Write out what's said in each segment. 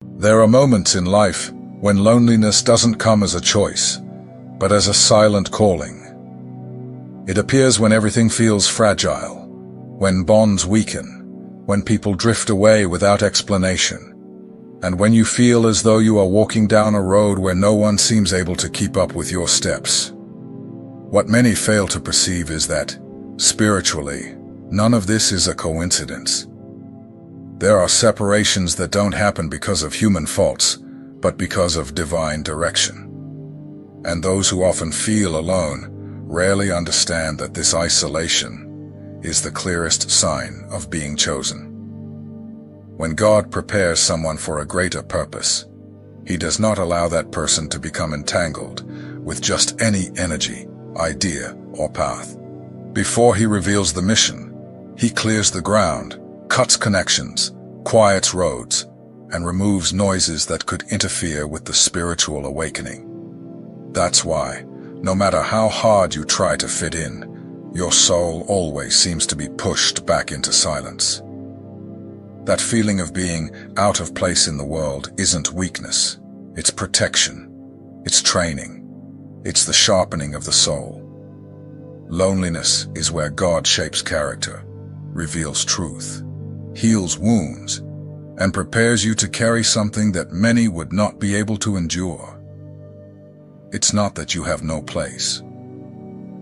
There are moments in life when loneliness doesn't come as a choice, but as a silent calling. It appears when everything feels fragile, when bonds weaken, when people drift away without explanation, and when you feel as though you are walking down a road where no one seems able to keep up with your steps. What many fail to perceive is that, spiritually, none of this is a coincidence. There are separations that don't happen because of human faults, but because of divine direction. And those who often feel alone rarely understand that this isolation is the clearest sign of being chosen. When God prepares someone for a greater purpose, He does not allow that person to become entangled with just any energy, idea, or path. Before He reveals the mission, He clears the ground, cuts connections, quiets roads, and removes noises that could interfere with the spiritual awakening. That's why, no matter how hard you try to fit in, your soul always seems to be pushed back into silence. That feeling of being out of place in the world isn't weakness, it's protection, it's training, it's the sharpening of the soul. Loneliness is where God shapes character, reveals truth, heals wounds, and prepares you to carry something that many would not be able to endure. It's not that you have no place.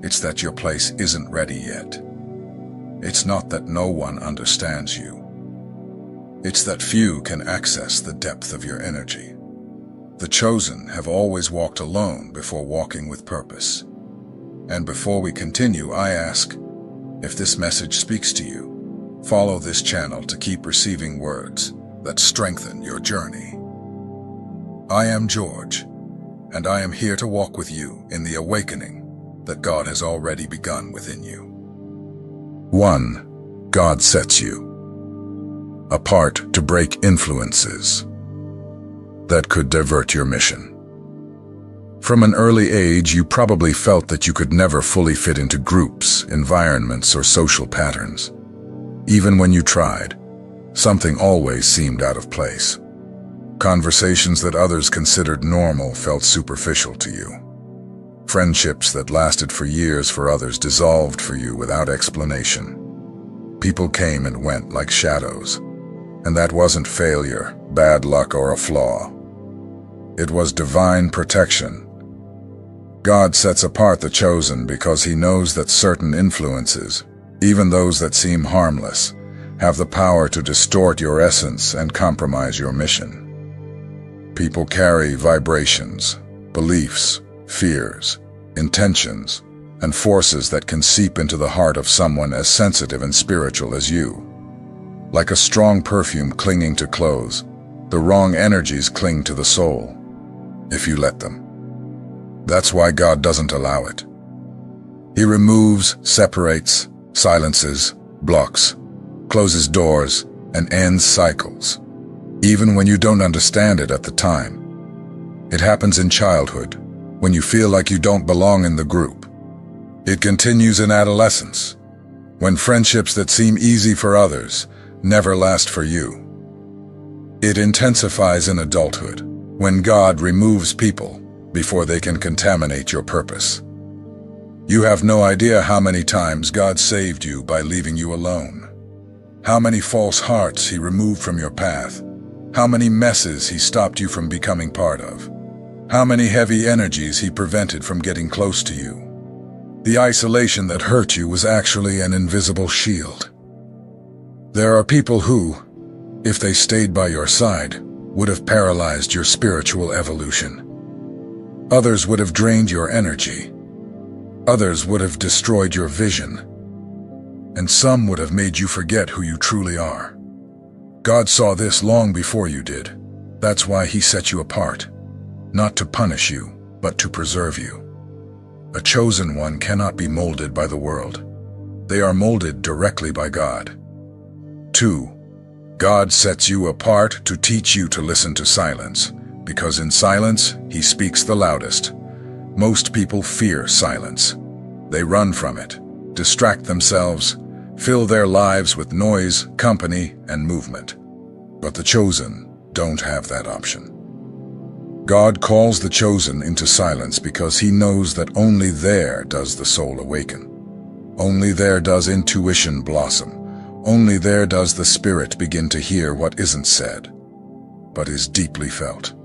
It's that your place isn't ready yet. It's not that no one understands you. It's that few can access the depth of your energy. The chosen have always walked alone before walking with purpose. And before we continue, I ask, if this message speaks to you, follow this channel to keep receiving words that strengthen your journey. I am George, and I am here to walk with you in the awakening that God has already begun within you. 1. God sets you apart to break influences that could divert your mission. From an early age, you probably felt that you could never fully fit into groups, environments, or social patterns. Even when you tried, something always seemed out of place. Conversations that others considered normal felt superficial to you. Friendships that lasted for years for others dissolved for you without explanation. People came and went like shadows, and that wasn't failure, bad luck, or a flaw. It was divine protection. God sets apart the chosen because He knows that certain influences, even those that seem harmless, have the power to distort your essence and compromise your mission. People carry vibrations, beliefs, fears, intentions, and forces that can seep into the heart of someone as sensitive and spiritual as you. Like a strong perfume clinging to clothes, the wrong energies cling to the soul, if you let them. That's why God doesn't allow it. He removes, separates, silences, blocks, closes doors, and ends cycles, even when you don't understand it at the time. It happens in childhood, when you feel like you don't belong in the group. It continues in adolescence, when friendships that seem easy for others never last for you. It intensifies in adulthood, when God removes people before they can contaminate your purpose. You have no idea how many times God saved you by leaving you alone. How many false hearts He removed from your path. How many messes He stopped you from becoming part of. How many heavy energies He prevented from getting close to you. The isolation that hurt you was actually an invisible shield. There are people who, if they stayed by your side, would have paralyzed your spiritual evolution. Others would have drained your energy. Others would have destroyed your vision. And some would have made you forget who you truly are. God saw this long before you did. That's why He set you apart, not to punish you, but to preserve you. A chosen one cannot be molded by the world. They are molded directly by God. 2. God sets you apart to teach you to listen to silence, because in silence, He speaks the loudest. Most people fear silence. They run from it, distract themselves, fill their lives with noise, company, and movement. But the chosen don't have that option. God calls the chosen into silence because he knows that only there does the soul awaken. Only there does intuition blossom. Only there does the spirit begin to hear what isn't said, but is deeply felt.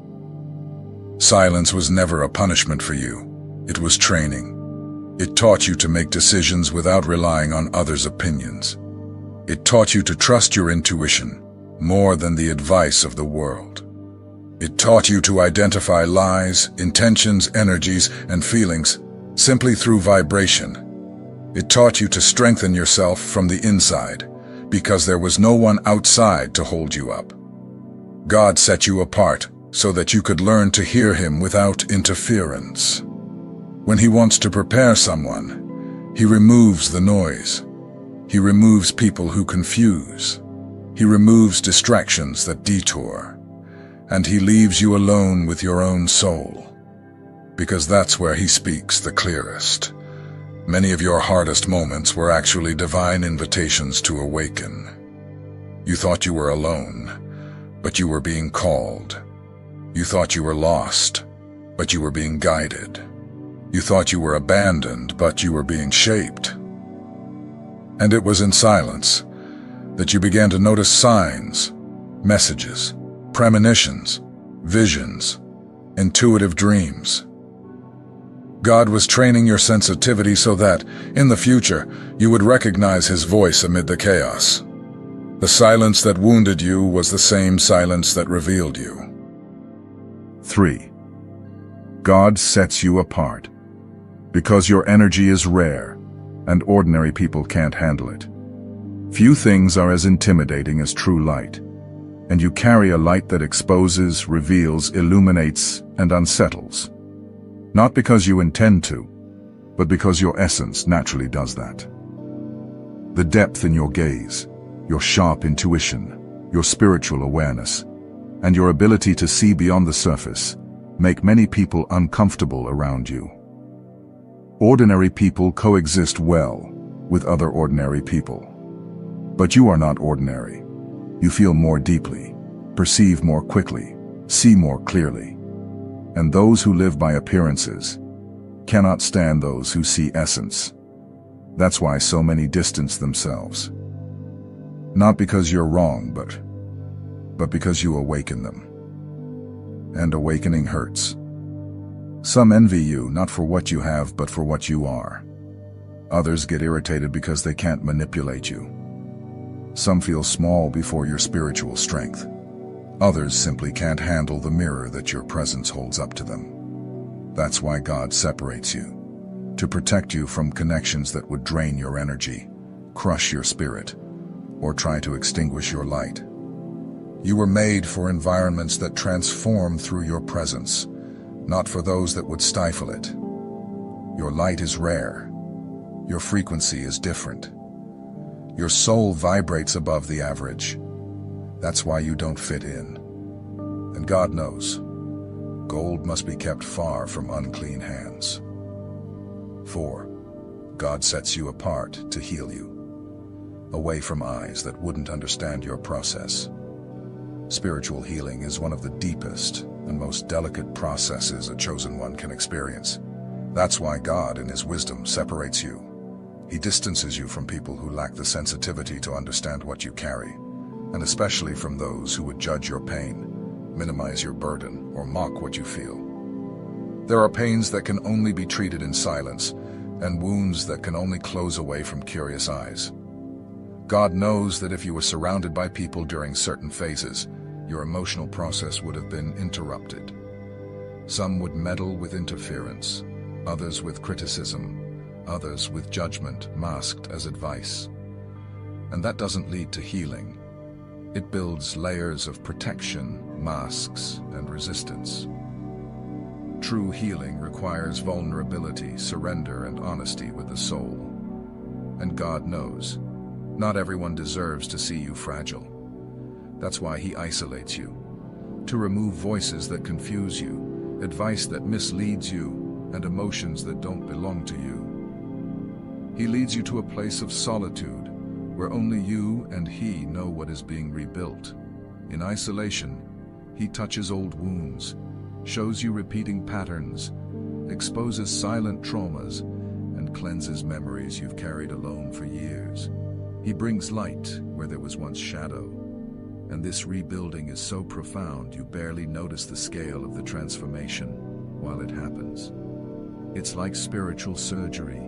Silence was never a punishment for you. It was training. It taught you to make decisions without relying on others' opinions. It taught you to trust your intuition more than the advice of the world. It taught you to identify lies, intentions, energies, and feelings simply through vibration. It taught you to strengthen yourself from the inside because there was no one outside to hold you up. God set you apart so that you could learn to hear him without interference. When he wants to prepare someone, he removes the noise. He removes people who confuse. He removes distractions that detour. And he leaves you alone with your own soul. Because that's where he speaks the clearest. Many of your hardest moments were actually divine invitations to awaken. You thought you were alone, but you were being called. You thought you were lost, but you were being guided. You thought you were abandoned, but you were being shaped. And it was in silence that you began to notice signs, messages, premonitions, visions, intuitive dreams. God was training your sensitivity so that, in the future, you would recognize his voice amid the chaos. The silence that wounded you was the same silence that revealed you. 3. God sets you apart. Because your energy is rare, and ordinary people can't handle it. Few things are as intimidating as true light, and you carry a light that exposes, reveals, illuminates, and unsettles. Not because you intend to, but because your essence naturally does that. The depth in your gaze, your sharp intuition, your spiritual awareness, and your ability to see beyond the surface make many people uncomfortable around you. Ordinary people coexist well with other ordinary people. But you are not ordinary. You feel more deeply, perceive more quickly, see more clearly. And those who live by appearances cannot stand those who see essence. That's why so many distance themselves. Not because you're wrong, but because you awaken them. And awakening hurts. Some envy you not for what you have, but for what you are. Others get irritated because they can't manipulate you. Some feel small before your spiritual strength. Others simply can't handle the mirror that your presence holds up to them. That's why God separates you, to protect you from connections that would drain your energy, crush your spirit, or try to extinguish your light. You were made for environments that transform through your presence, not for those that would stifle it. Your light is rare. Your frequency is different. Your soul vibrates above the average. That's why you don't fit in. And God knows, gold must be kept far from unclean hands. 4. God sets you apart to heal you, away from eyes that wouldn't understand your process. Spiritual healing is one of the deepest and most delicate processes a chosen one can experience. That's why God, in his wisdom, separates you. He distances you from people who lack the sensitivity to understand what you carry, and especially from those who would judge your pain, minimize your burden, or mock what you feel. There are pains that can only be treated in silence, and wounds that can only close away from curious eyes. God knows that if you were surrounded by people during certain phases, your emotional process would have been interrupted. Some would meddle with interference, others with criticism, others with judgment masked as advice. And that doesn't lead to healing. It builds layers of protection, masks, and resistance. True healing requires vulnerability, surrender, and honesty with the soul. And God knows, not everyone deserves to see you fragile. That's why he isolates you, to remove voices that confuse you, advice that misleads you, and emotions that don't belong to you. He leads you to a place of solitude, where only you and he know what is being rebuilt. In isolation, He touches old wounds, shows you repeating patterns, exposes silent traumas, and cleanses memories you've carried alone for years. He brings light where there was once shadow, and this rebuilding is so profound you barely notice the scale of the transformation while it happens. It's like spiritual surgery,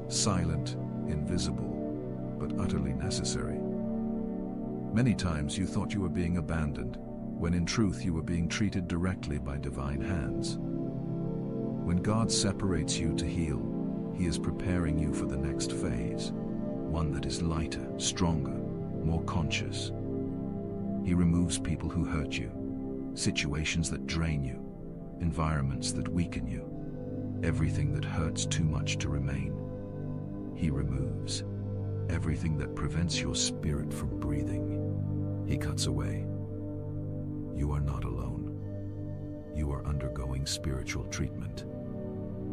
silent, invisible, but utterly necessary. Many times you thought you were being abandoned, when in truth you were being treated directly by divine hands. When God separates you to heal, He is preparing you for the next phase, one that is lighter, stronger, more conscious. He removes people who hurt you, situations that drain you, environments that weaken you, everything that hurts too much to remain. He removes everything that prevents your spirit from breathing. He cuts away. You are not alone. You are undergoing spiritual treatment.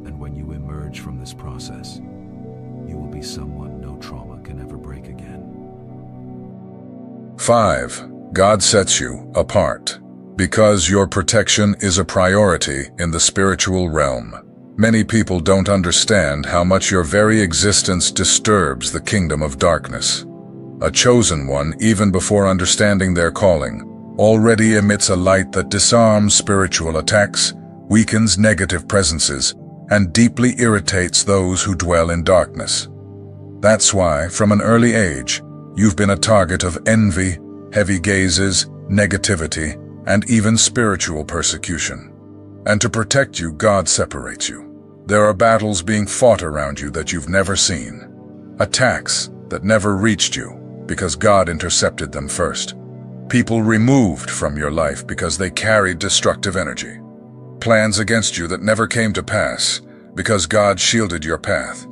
And when you emerge from this process, you will be someone no trauma can ever break again. 5. God sets you apart. Because your protection is a priority in the spiritual realm. Many people don't understand how much your very existence disturbs the kingdom of darkness. A chosen one, even before understanding their calling, already emits a light that disarms spiritual attacks, weakens negative presences, and deeply irritates those who dwell in darkness. That's why, from an early age, you've been a target of envy, heavy gazes, negativity, and even spiritual persecution. And to protect you, God separates you. There are battles being fought around you that you've never seen. Attacks that never reached you because God intercepted them first. People removed from your life because they carried destructive energy. Plans against you that never came to pass because God shielded your path.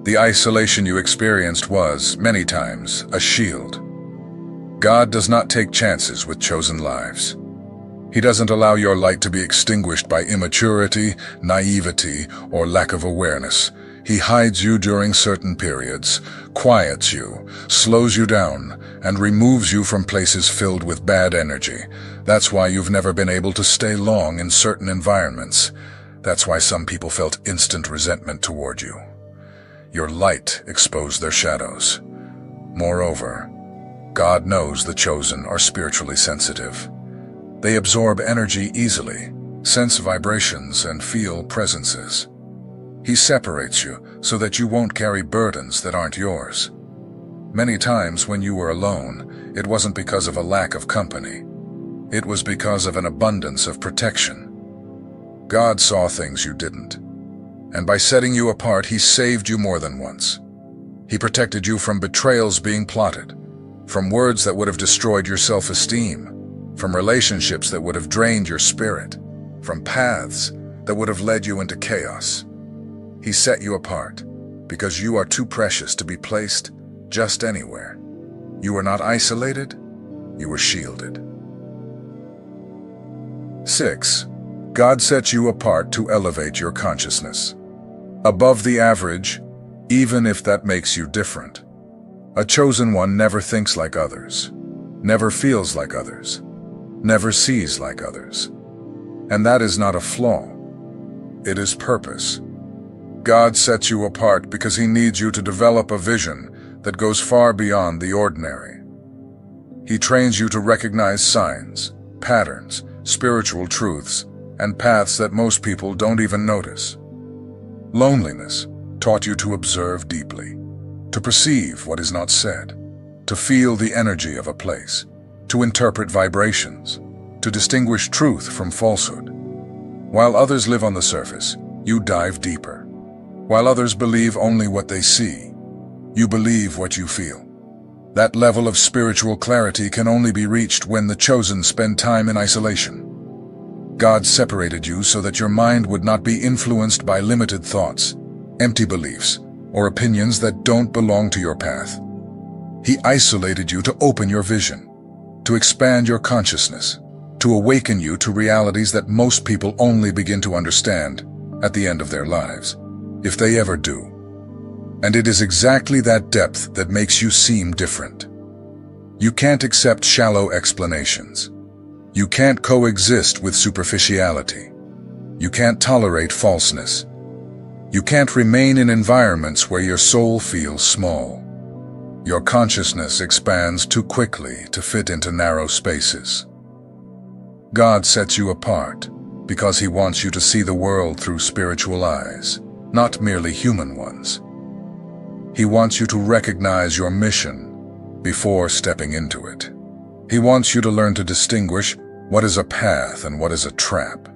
The isolation you experienced was, many times, a shield. God does not take chances with chosen lives. He doesn't allow your light to be extinguished by immaturity, naivety, or lack of awareness. He hides you during certain periods, quiets you, slows you down, and removes you from places filled with bad energy. That's why you've never been able to stay long in certain environments. That's why some people felt instant resentment toward you. Your light exposed their shadows. Moreover, God knows the chosen are spiritually sensitive. They absorb energy easily, sense vibrations, and feel presences. He separates you so that you won't carry burdens that aren't yours. Many times when you were alone, it wasn't because of a lack of company. It was because of an abundance of protection. God saw things you didn't. And by setting you apart, He saved you more than once. He protected you from betrayals being plotted, from words that would have destroyed your self-esteem, from relationships that would have drained your spirit, from paths that would have led you into chaos. He set you apart because you are too precious to be placed just anywhere. You were not isolated, you were shielded. 6. God sets you apart to elevate your consciousness. Above the average, even if that makes you different. A chosen one never thinks like others, never feels like others, never sees like others. And that is not a flaw. It is purpose. God sets you apart because He needs you to develop a vision that goes far beyond the ordinary. He trains you to recognize signs, patterns, spiritual truths, and paths that most people don't even notice. Loneliness taught you to observe deeply, to perceive what is not said, to feel the energy of a place, to interpret vibrations, to distinguish truth from falsehood. While others live on the surface, you dive deeper. While others believe only what they see, you believe what you feel. That level of spiritual clarity can only be reached when the chosen spend time in isolation. God separated you so that your mind would not be influenced by limited thoughts, empty beliefs, or opinions that don't belong to your path. He isolated you to open your vision, to expand your consciousness, to awaken you to realities that most people only begin to understand at the end of their lives, if they ever do. And it is exactly that depth that makes you seem different. You can't accept shallow explanations. You can't coexist with superficiality. You can't tolerate falseness. You can't remain in environments where your soul feels small. Your consciousness expands too quickly to fit into narrow spaces. God sets you apart because He wants you to see the world through spiritual eyes, not merely human ones. He wants you to recognize your mission before stepping into it. He wants you to learn to distinguish what is a path and what is a trap.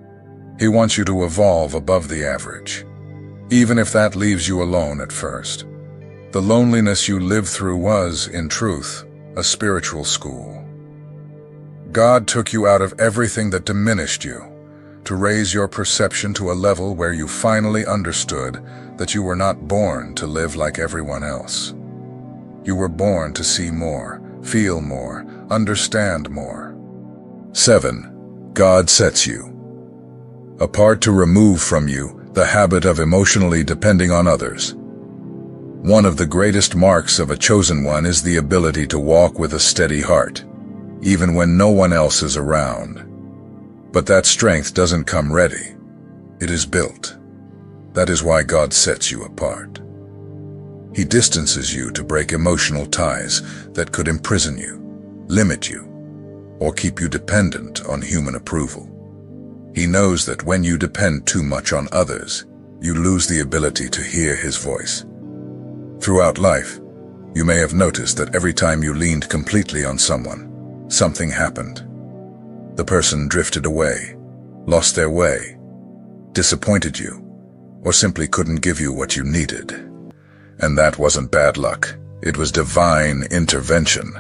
He wants you to evolve above the average, even if that leaves you alone at first. The loneliness you lived through was, in truth, a spiritual school. God took you out of everything that diminished you to raise your perception to a level where you finally understood that you were not born to live like everyone else. You were born to see more, feel more, understand more. 7. God sets you apart to remove from you the habit of emotionally depending on others. One of the greatest marks of a chosen one is the ability to walk with a steady heart, even when no one else is around. But that strength doesn't come ready. It is built. That is why God sets you apart. He distances you to break emotional ties that could imprison you, limit you, or keep you dependent on human approval. He knows that when you depend too much on others, you lose the ability to hear His voice. Throughout life, you may have noticed that every time you leaned completely on someone, something happened. The person drifted away, lost their way, disappointed you, or simply couldn't give you what you needed. And that wasn't bad luck. It was divine intervention.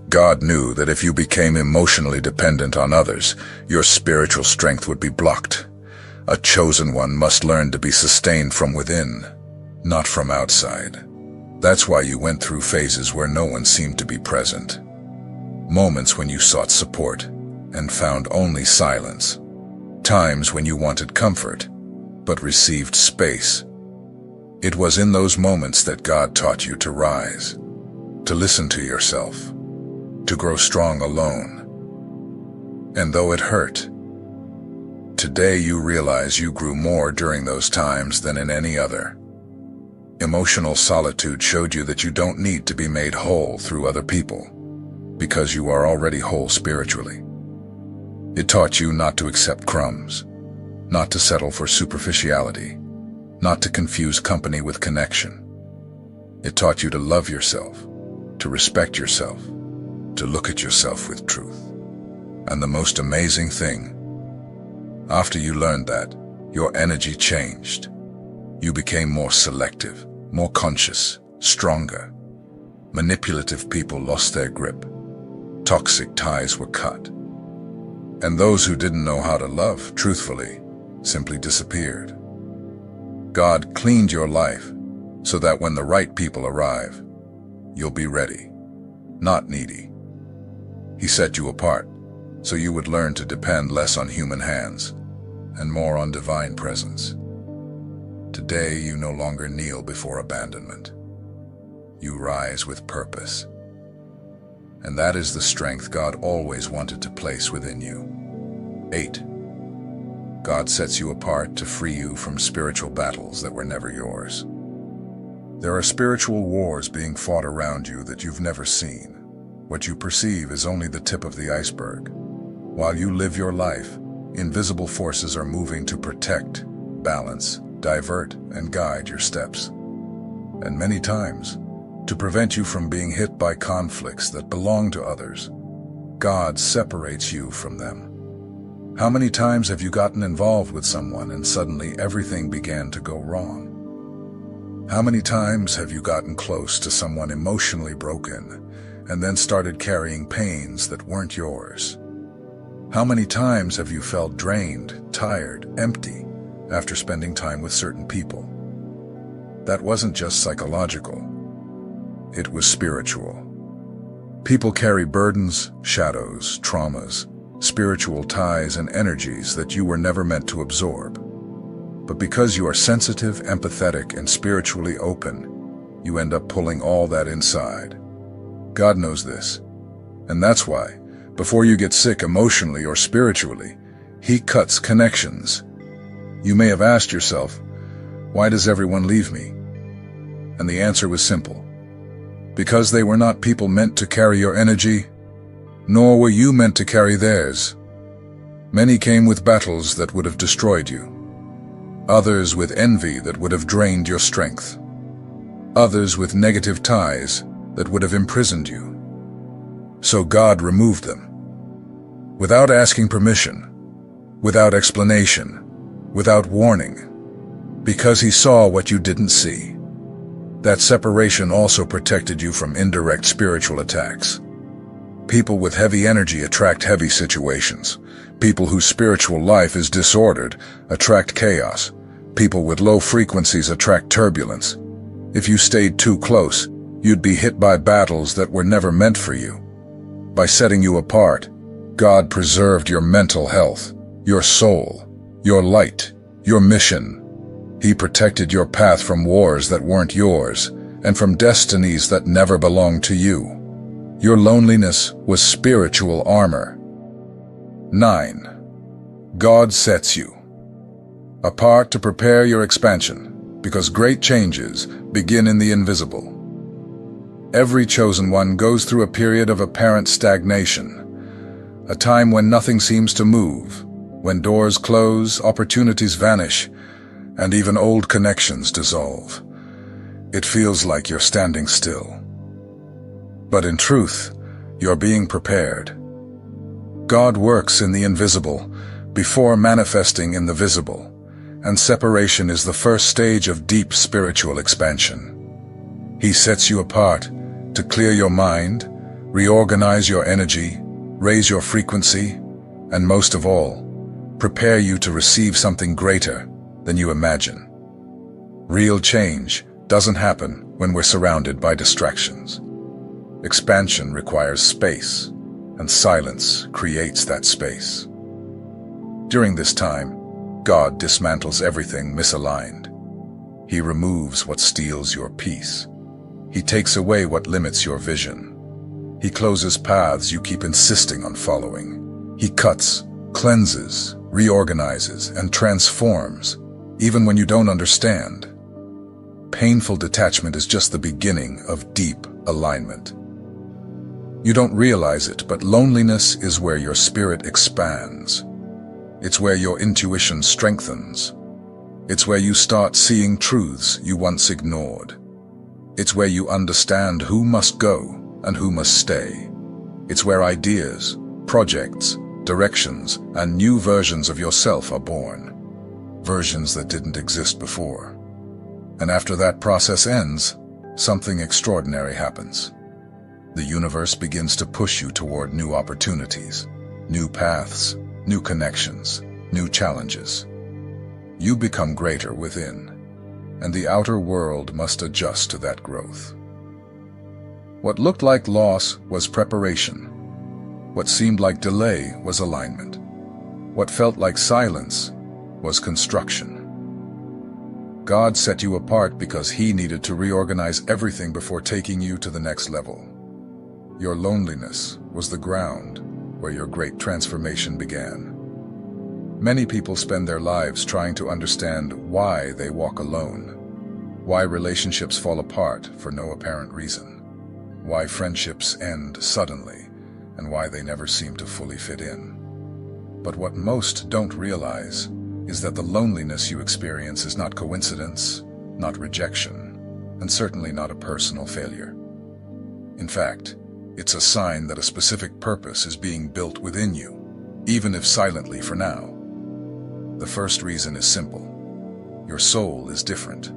God knew that if you became emotionally dependent on others, your spiritual strength would be blocked. A chosen one must learn to be sustained from within, not from outside. That's why you went through phases where no one seemed to be present. Moments when you sought support and found only silence. Times when you wanted comfort, but received space. It was in those moments that God taught you to rise, to listen to yourself, to grow strong alone. And though it hurt, today you realize you grew more during those times than in any other. Emotional solitude showed you that you don't need to be made whole through other people, because you are already whole spiritually. It taught you not to accept crumbs, not to settle for superficiality, not to confuse company with connection. It taught you to love yourself, to respect yourself, to look at yourself with truth. And the most amazing thing, after you learned that, your energy changed. You became more selective, more conscious, stronger. Manipulative people lost their grip. Toxic ties were cut. And those who didn't know how to love, truthfully, simply disappeared. God cleaned your life so that when the right people arrive, you'll be ready, not needy. He set you apart so you would learn to depend less on human hands and more on divine presence. Today you no longer kneel before abandonment. You rise with purpose. And that is the strength God always wanted to place within you. 8. God sets you apart to free you from spiritual battles that were never yours. There are spiritual wars being fought around you that you've never seen. What you perceive is only the tip of the iceberg. While you live your life, invisible forces are moving to protect, balance, divert, and guide your steps. And many times, to prevent you from being hit by conflicts that belong to others, God separates you from them. How many times have you gotten involved with someone and suddenly everything began to go wrong? How many times have you gotten close to someone emotionally broken and then started carrying pains that weren't yours? How many times have you felt drained, tired, empty after spending time with certain people? That wasn't just psychological. It was spiritual. People carry burdens, shadows, traumas, spiritual ties, and energies that you were never meant to absorb. But because you are sensitive, empathetic, and spiritually open, you end up pulling all that inside. God knows this, and that's why, Before you get sick emotionally or spiritually, He cuts connections. You may have asked yourself, why does everyone leave me? And the answer was simple. Because they were not people meant to carry your energy, nor were you meant to carry theirs. Many came with battles that would have destroyed you. Others with envy that would have drained your strength. Others with negative ties that would have imprisoned you. So God removed them. Without asking permission, without explanation, without warning, because He saw what you didn't see. That separation also protected you from indirect spiritual attacks. People with heavy energy attract heavy situations. People whose spiritual life is disordered attract chaos. People with low frequencies attract turbulence. If you stayed too close, you'd be hit by battles that were never meant for you. By setting you apart, God preserved your mental health, your soul, your light, your mission. He protected your path from wars that weren't yours, and from destinies that never belonged to you. Your loneliness was spiritual armor. 9. God sets you apart to prepare your expansion, because great changes begin in the invisible. Every chosen one goes through a period of apparent stagnation, a time when nothing seems to move, when doors close, opportunities vanish, and even old connections dissolve. It feels like you're standing still. But in truth, you're being prepared. God works in the invisible before manifesting in the visible, and separation is the first stage of deep spiritual expansion. He sets you apart to clear your mind, reorganize your energy, raise your frequency, and most of all, prepare you to receive something greater than you imagine. Real change doesn't happen when we're surrounded by distractions. Expansion requires space, and silence creates that space. During this time, God dismantles everything misaligned. He removes what steals your peace. He takes away what limits your vision. He closes paths you keep insisting on following. He cuts, cleanses, reorganizes, and transforms, even when you don't understand. Painful detachment is just the beginning of deep alignment. You don't realize it, but loneliness is where your spirit expands. It's where your intuition strengthens. It's where you start seeing truths you once ignored. It's where you understand who must go and who must stay. It's where ideas, projects, directions, and new versions of yourself are born. Versions that didn't exist before. And after that process ends, something extraordinary happens. The universe begins to push you toward new opportunities, new paths, new connections, new challenges. You become greater within, and the outer world must adjust to that growth. What looked like loss was preparation. What seemed like delay was alignment. What felt like silence was construction. God set you apart because He needed to reorganize everything before taking you to the next level. Your loneliness was the ground where your great transformation began. Many people spend their lives trying to understand why they walk alone, why relationships fall apart for no apparent reason, why friendships end suddenly, and why they never seem to fully fit in. But what most don't realize is that the loneliness you experience is not coincidence, not rejection, and certainly not a personal failure. In fact, it's a sign that a specific purpose is being built within you, even if silently for now. The first reason is simple. Your soul is different.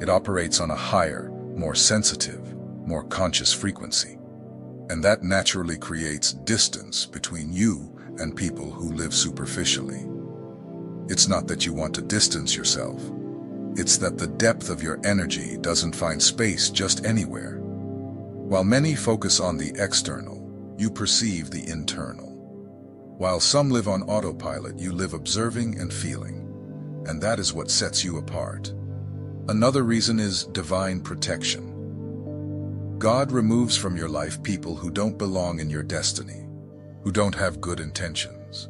It operates on a higher, more sensitive, more conscious frequency. And that naturally creates distance between you and people who live superficially. It's not that you want to distance yourself. It's that the depth of your energy doesn't find space just anywhere. While many focus on the external, you perceive the internal. While some live on autopilot, you live observing and feeling, and that is what sets you apart. Another reason is divine protection. God removes from your life people who don't belong in your destiny. who don't have good intentions,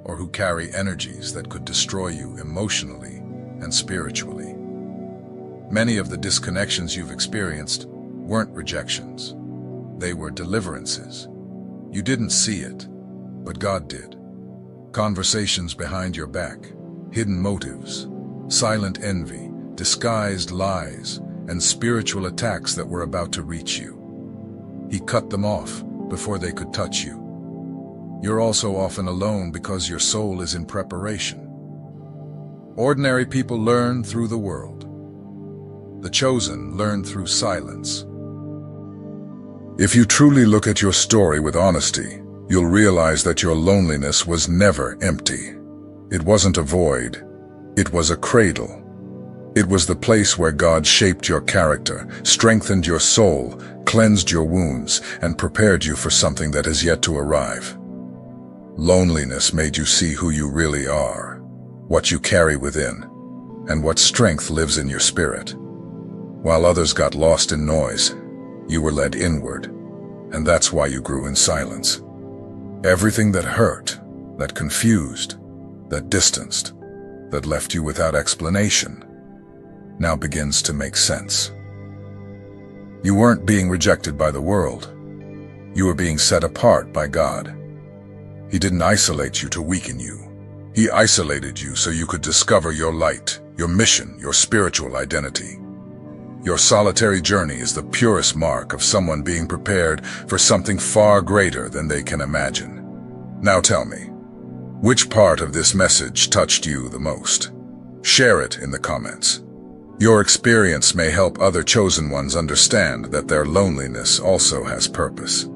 or who carry energies that could destroy you emotionally and spiritually. Many of the disconnections you've experienced weren't rejections. They were deliverances. You didn't see it, but God did. Conversations behind your back, hidden motives, silent envy, disguised lies, and spiritual attacks that were about to reach you. He cut them off before they could touch you. You're also often alone because your soul is in preparation. Ordinary people learn through the world. The chosen learn through silence. If you truly look at your story with honesty, you'll realize that your loneliness was never empty. It wasn't a void. It was a cradle. It was the place where God shaped your character, strengthened your soul, cleansed your wounds, and prepared you for something that has yet to arrive. Loneliness made you see who you really are, what you carry within, and what strength lives in your spirit. While others got lost in noise, you were led inward, and that's why you grew in silence. Everything that hurt, that confused, that distanced, that left you without explanation, now begins to make sense. You weren't being rejected by the world. You were being set apart by God. He didn't isolate you to weaken you. He isolated you so you could discover your light, your mission, your spiritual identity. Your solitary journey is the purest mark of someone being prepared for something far greater than they can imagine. Now tell me, which part of this message touched you the most? Share it in the comments. Your experience may help other chosen ones understand that their loneliness also has purpose.